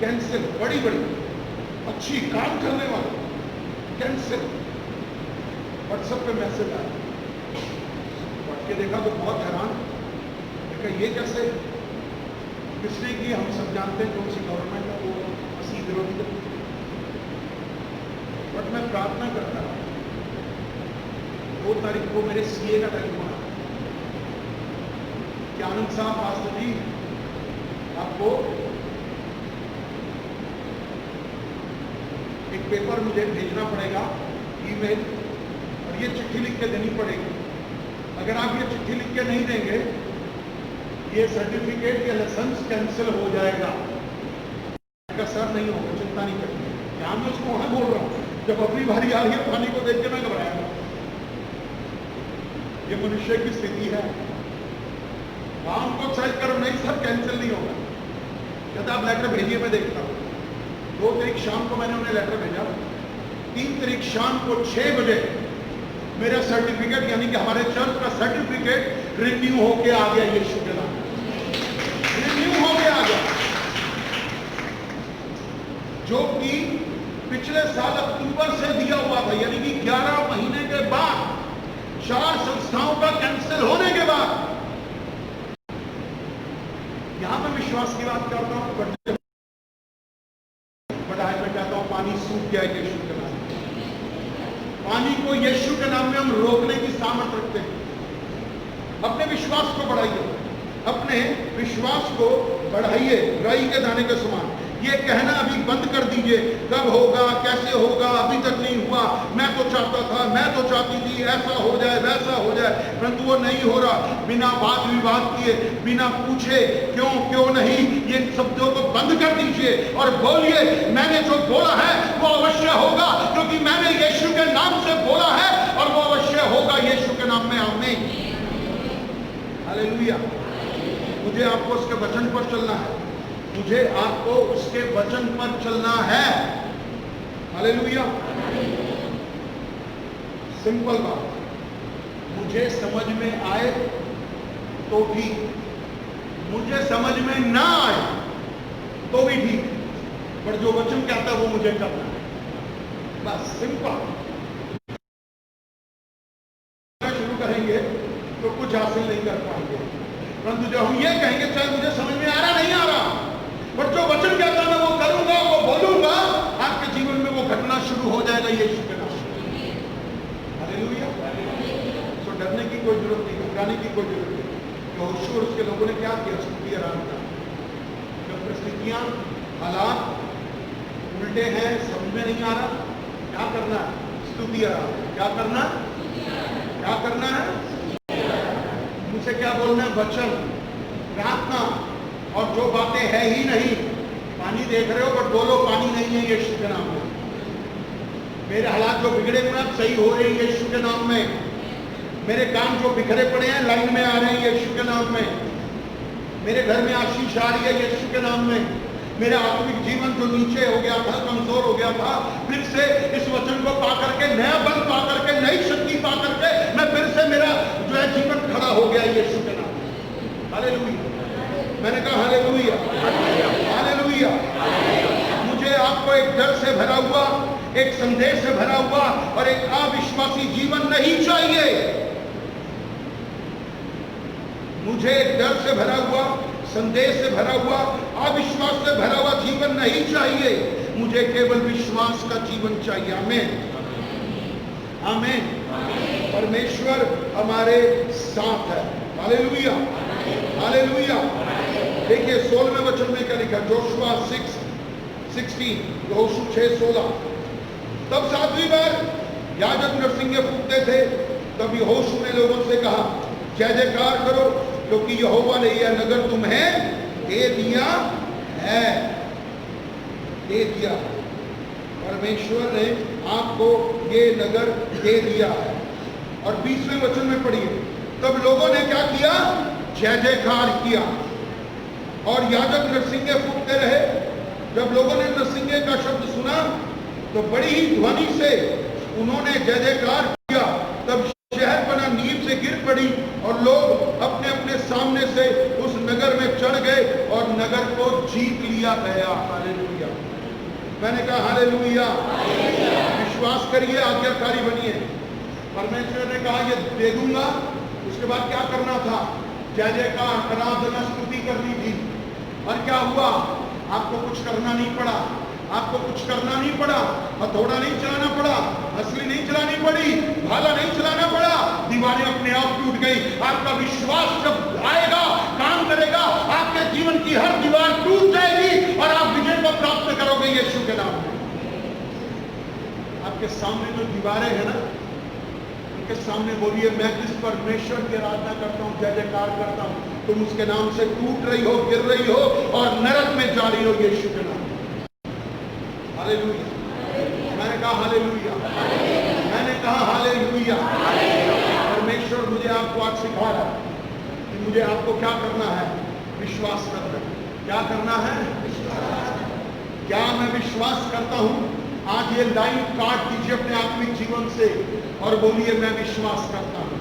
कैंसिल, बड़ी बड़ी अच्छी काम करने वाले कैंसिल। व्हाट्सएप पे मैसेज आया, पढ़ के देखा तो बहुत हैरान। ये कैसे? किसने की? हम सब जानते हैं कौन सी गवर्नमेंट है, वो मसीह विरोधी। बट मैं प्रार्थना करता हूं, 2 तारीख को मेरे सीए का टेलीफोन आया कि आनंद साहब, पास्टर जी आपको एक पेपर मुझे भेजना पड़ेगा ईमेल, और ये चिट्ठी लिख के देनी पड़ेगी। अगर आप ये चिट्ठी लिख के नहीं देंगे, ये सर्टिफिकेट या लाइसेंस कैंसिल हो जाएगा। का सर नहीं होगा, चिंता नहीं करनी। यहां मैं उसको वहां बोल रहा हूं, जब अपनी बारी आ रही है पानी को देख के मैं घबराया। ये मनुष्य की स्थिति है। काम को एक्सरसाइज करो, नहीं सर कैंसिल नहीं होगा। कहता आप लेटर भेजिए, मैं देखता हूं। 2 तारीख शाम को मैंने उन्हें लेटर भेजा। 3 तारीख शाम को 6 बजे मेरा सर्टिफिकेट, यानी कि हमारे चर्च का सर्टिफिकेट रिन्यू होके आ गया। यीशु के नाम रिन्यू होके आ गया, जो कि पिछले साल अक्टूबर से दिया हुआ था, यानी कि 11 महीने के बाद, 4 संस्थाओं का कैंसिल होने के बाद। यहां मैं विश्वास की बात करता हूं, बट आज मैं कहता हूं पानी सूख गया यीशु के नाम में। पानी को यीशु के नाम में हम रोकने की सामर्थ रखते हैं। अपने विश्वास को बढ़ाइए, अपने विश्वास को बढ़ाइए, राई के दाने के समान। ये कहना अभी बंद कर दीजिए, कब होगा, कैसे होगा, अभी तक नहीं हुआ, मैं तो चाहता था, मैं तो चाहती थी, ऐसा हो जाए, वैसा हो जाए, परंतु वो नहीं हो रहा। बिना वाद विवाद किए, बिना पूछे क्यों नहीं, ये शब्दों को बंद कर दीजिए और बोलिए, मैंने जो बोला है वो अवश्य होगा, क्योंकि मैंने यीशु के नाम से बोला है और वो अवश्य होगा यीशु के नाम में। आमीन, हालेलुया। मुझे आपको उसके वचन पर चलना है, मुझे आपको उसके वचन पर चलना है। हालेलुया। सिंपल बात, मुझे समझ में आए तो ठीक, मुझे समझ में ना आए तो भी ठीक, पर जो वचन कहता है वो मुझे करना है, बस सिंपल। शुरू करेंगे तो कुछ हासिल नहीं कर पाएंगे, परंतु जब हम ये कहेंगे चाहे मुझे समझ में आ रहा नहीं आ रहा, पर जो वचन कहता है मैं वो करूंगा, वो बोलूंगा, आपके जीवन में वो घटना शुरू हो जाएगा यीशु के नाम से। हालेलुया। सो डरने की कोई जरूरत नहीं, घबराने की कोई जरूरत नहीं। यहोशू और उसके लोगों ने क्या किया? स्तुति आराधना का। जब परिस्थितियां, हालात उल्टे हैं, समझ में नहीं आ रहा, क्या करना है? स्तुति आराधना। क्या करना? क्या करना है? मुझसे क्या बोलना है? वचन, प्रार्थना। और जो बातें है ही नहीं, पानी देख रहे हो बट बोलो पानी नहीं है यीशु के नाम में। मेरे हालात जो बिगड़े हुए हैं सही हो रहे हैं यीशु के नाम में। मेरे काम जो बिखरे पड़े हैं लाइन में आ रहे हैं यीशु के नाम में। मेरे घर में आशीष आ रही है यीशु के नाम में। मेरा आत्मिक जीवन जो नीचे हो गया था, कमजोर हो गया था, फिर से इस वचन को पा करके, नया बल पा करके, नई शक्ति पा करके मैं फिर से, मेरा जो है जीवन खड़ा हो गया यीशु के नाम में। हालेलुया। मैंने कहा हालेलुया, हालेलुया। मुझे आपको एक डर से भरा हुआ, एक संदेश से भरा हुआ और एक अविश्वासी जीवन नहीं चाहिए। मुझे एक डर से भरा हुआ, संदेश से भरा हुआ, अविश्वास से भरा हुआ जीवन नहीं चाहिए। मुझे केवल विश्वास का जीवन चाहिए। आमीन, आमीन। परमेश्वर हमारे साथ है। Hallelujah, hallelujah. देखिए 16वें वचन में क्या लिखा? जोशुआ 6:16, यहोशू 6:16। तब 7वीं बार याजक नरसिंगे फूंकते थे, तब यहोशू ने लोगों से कहा, जय जयकार करो, क्योंकि यहोवा ने यह नगर तुम्हें दे दिया है। दे दिया, परमेश्वर ने आपको ये नगर दे दिया है। और 20वें वचन में पढ़िए, तब लोगों ने क्या किया? जय जयकार किया और याजक नरसिंगे फूंकते रहे। जब लोगों ने नरसिंगे का शब्द सुना तो बड़ी ही ध्वनि से उन्होंने जय जयकार किया। तब शहर बना नींव से गिर पड़ी और लोग अपने अपने सामने से उस नगर में चढ़ गए और नगर को जीत लिया गया। हालेलुया। मैंने कहा हालेलुया। विश्वास करिए, आज्ञाकारी बनिए। परमेश्वर ने कहा ये दे दूंगा। उसके बाद क्या करना था? जय जयकार, आराधना, स्तुति करनी थी। और क्या हुआ? आपको कुछ करना नहीं पड़ा, आपको कुछ करना नहीं पड़ा, हथौड़ा नहीं चलाना पड़ा, हंसली नहीं चलानी पड़ी, भाला नहीं चलाना पड़ा, दीवारें अपने आप टूट गई। आपका विश्वास जब आएगा, काम करेगा, आपके जीवन की हर दीवार टूट जाएगी और आप विजय को प्राप्त करोगे यीशु के नाम में। आपके सामने जो दीवारें हैं ना, सामने बोलिए, मैं जिस परमेश्वर की आराधना करता हूँ, जय जयकार करता हूँ, तुम उसके नाम से टूट रही हो, गिर रही हो और नरक में जा रही हो यीशु के नाम। हालेलुया। मैंने कहा हालेलुया। मैंने कहा हालेलुया। परमेश्वर मुझे आपको आज सिखा रहा है कि मुझे आपको क्या करना है, विश्वास करना है। क्या करना है? क्या मैं विश्वास करता हूं? आज ये लाइन काट दीजिए अपने आत्मिक जीवन से और बोलिए, मैं विश्वास करता हूं।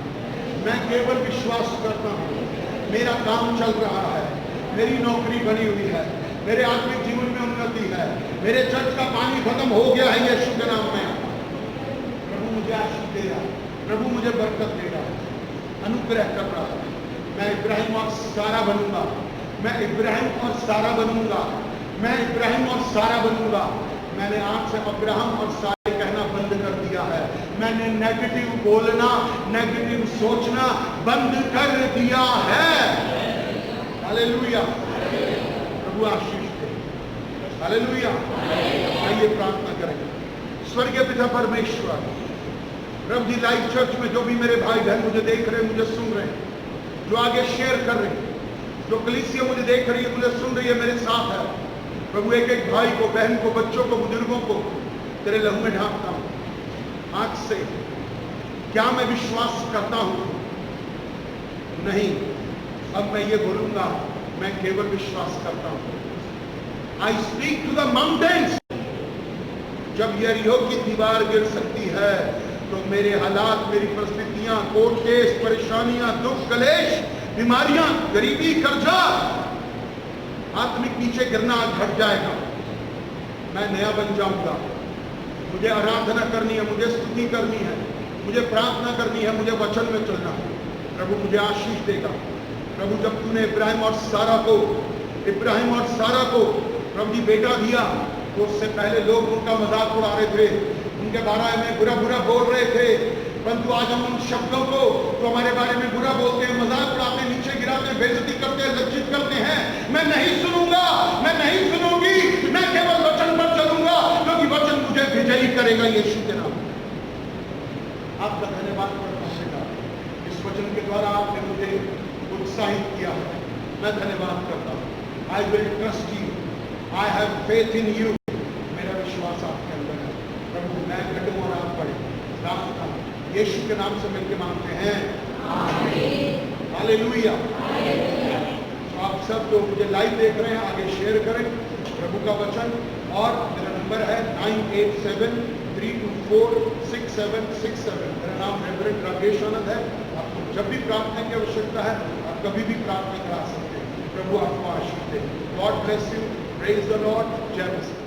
मैं केवल विश्वास करता हूं। मेरा काम चल रहा है, मेरी नौकरी बनी हुई है, मेरे आत्मिक जीवन में उन्नति है, मेरे चर्च का पानी खत्म हो गया है यीशु के नाम में। प्रभु मुझे आशीष दे रहा है, प्रभु मुझे बरकत दे रहा है, अनुग्रह कर रहा है। मैं इब्राहिम और सारा बनूंगा, मैं इब्राहिम और सारा बनूंगा, मैं इब्राहिम और सारा बनूंगा। मैंने आज से अब्राहम और सारे कहना बंद कर दिया है। मैंने नेगेटिव बोलना, नेगेटिव सोचना बंद कर दिया है। हालेलुया। प्रभु आशीष दे। हालेलुया। आइए प्रार्थना करेंगे। स्वर्गीय पिता परमेश्वर, प्रभु जी, लाइव चर्च में जो भी मेरे भाई बहन मुझे देख रहे हैं, मुझे सुन रहे हैं, जो आगे शेयर कर रहे हैं, जो कलीसिया मुझे देख रही है, मुझे सुन रही है, मेरे साथ है, प्रभु एक एक भाई को, बहन को, बच्चों को, बुजुर्गों को तेरे लहू में ढांकता हूं। आज से क्या मैं विश्वास करता हूं? नहीं, अब मैं ये बोलूंगा, मैं केवल विश्वास करता हूं। I speak to the mountains. जब यरीहो की दीवार गिर सकती है तो मेरे हालात, मेरी परिस्थितियां, कोर्ट केस, परेशानियां, दुख, कलेश, बीमारियां, गरीबी, कर्जा, आत्मिक नीचे गिरना घट जाएगा। मैं नया बन जाऊंगा। मुझे आराधना करनी है, मुझे स्तुति करनी है, मुझे प्रार्थना करनी है, मुझे वचन में चलना है। प्रभु मुझे आशीष देगा। प्रभु जब तूने इब्राहिम और सारा को प्रभु जी बेटा दिया, तो उससे पहले लोग उनका मजाक उड़ा रहे थे, उनके बारे में बुरा बुरा बोल रहे थे। परंतु आज हम उन शब्दों को तो हमारे बारे में बुरा बोलते हैं, मजाक उड़ाते, नीचे गिराते, बेइज्जती करते हैं, लज्जित करते हैं, मैं नहीं सुनूंगा, मैं नहीं सुनूंगी। मैं केवल वचन पर चलूंगा, क्योंकि वचन मुझे विजयी करेगा यीशु के नाम। आपका धन्यवाद करता हूं। इस वचन के द्वारा आपने मुझे उत्साहित किया है, मैं धन्यवाद करता हूं। I will trust you, I have faith in you. मेरा विश्वास आपके अंदर है। प्रभु मैं घटूं और आप बढ़े। यीशु के नाम से मिलकर मांगते हैं, आमीन। हालेलुया। तो आप सब जो मुझे लाइव देख रहे हैं, आगे शेयर करें प्रभु का वचन। और मेरा नंबर है 9873246767। मेरा नाम रेवरेंड राकेश आनंद है। आपको जब भी प्रार्थना की आवश्यकता है, आप कभी भी प्रार्थना करा सकते हैं। प्रभु आपको आशीष दे। God bless you. Praise the lord. जय मसीह।